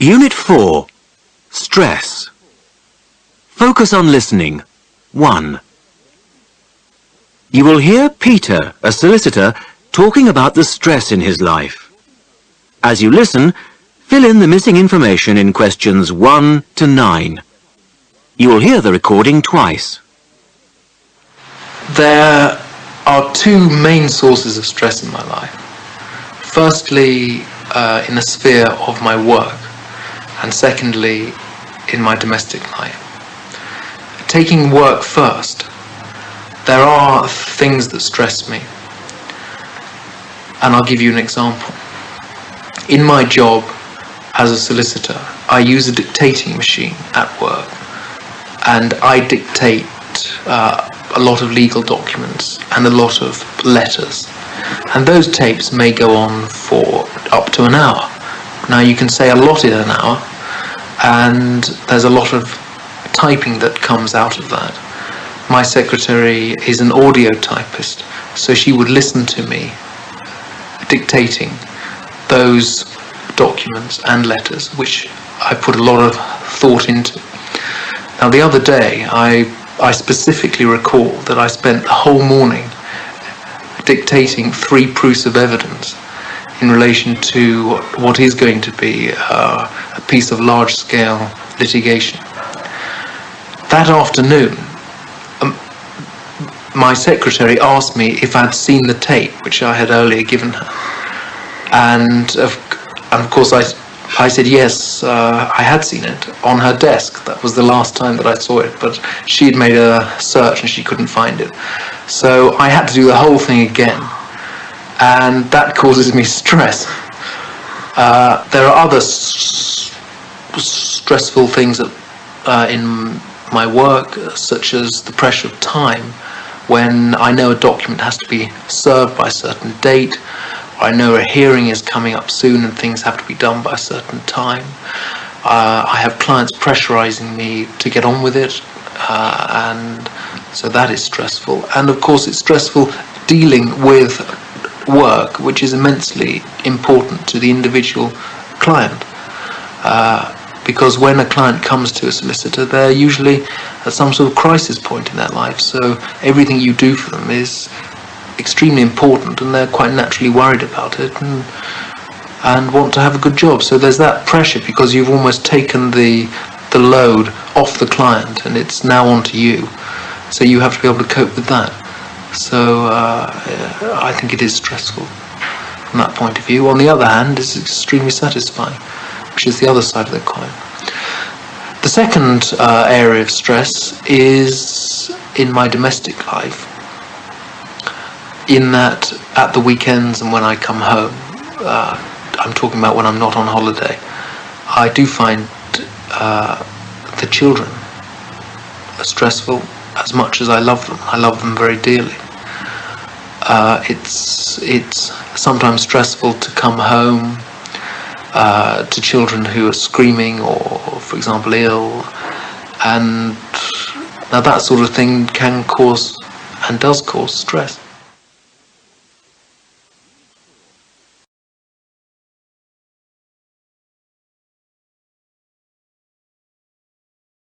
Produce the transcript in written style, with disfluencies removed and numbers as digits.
Unit 4. Stress. Focus on listening. 1. You will hear Peter, a solicitor, talking about the stress in his life. As you listen, fill in the missing information in questions 1 to 9. You will hear the recording twice. There are two main sources of stress in my life. Firstly, in the sphere of my work, and secondly, in my domestic life. Taking work first, there are things that stress me, and I'll give you an example. In my job as a solicitor, I use a dictating machine at work, and I dictate a lot of legal documents and a lot of letters, and those tapes may go on for up to an hour. Now you can say a lot in an hour, and there's a lot of typing that comes out of that. My secretary is an audio typist, so she would listen to me dictating those documents and letters, which I put a lot of thought into. Now the other day, I specifically recall that I spent the whole morning dictating 3 proofs of evidence in relation to what is going to be a piece of large-scale litigation. That afternoon, my secretary asked me if I'd seen the tape, which I had earlier given her. And of course I said yes, I had seen it on her desk. That was the last time that I saw it, but she had made a search and she couldn't find it. So I had to do the whole thing again, and that causes me stress. There are other stressful things in my work, such as the pressure of time, when I know a document has to be served by a certain date, or I know a hearing is coming up soon and things have to be done by a certain time. I have clients pressurizing me to get on with it, and so that is stressful. And of course it's stressful dealing with work which is immensely important to the individual client. Because when a client comes to a solicitor, they're usually at some sort of crisis point in their life, so everything you do for them is extremely important, and they're quite naturally worried about it and want to have a good job. So there's that pressure, because you've almost taken the load off the client and it's now onto you, so you have to be able to cope with that. So I think it is stressful from that point of view. On the other hand, it's extremely satisfying, which is the other side of the coin. The second area of stress is in my domestic life, in that at the weekends and when I come home, I'm talking about when I'm not on holiday, I do find the children are stressful as much as I love them. I love them very dearly. It's sometimes stressful to come home to children who are screaming or, for example, ill, and now that sort of thing can cause and does cause stress.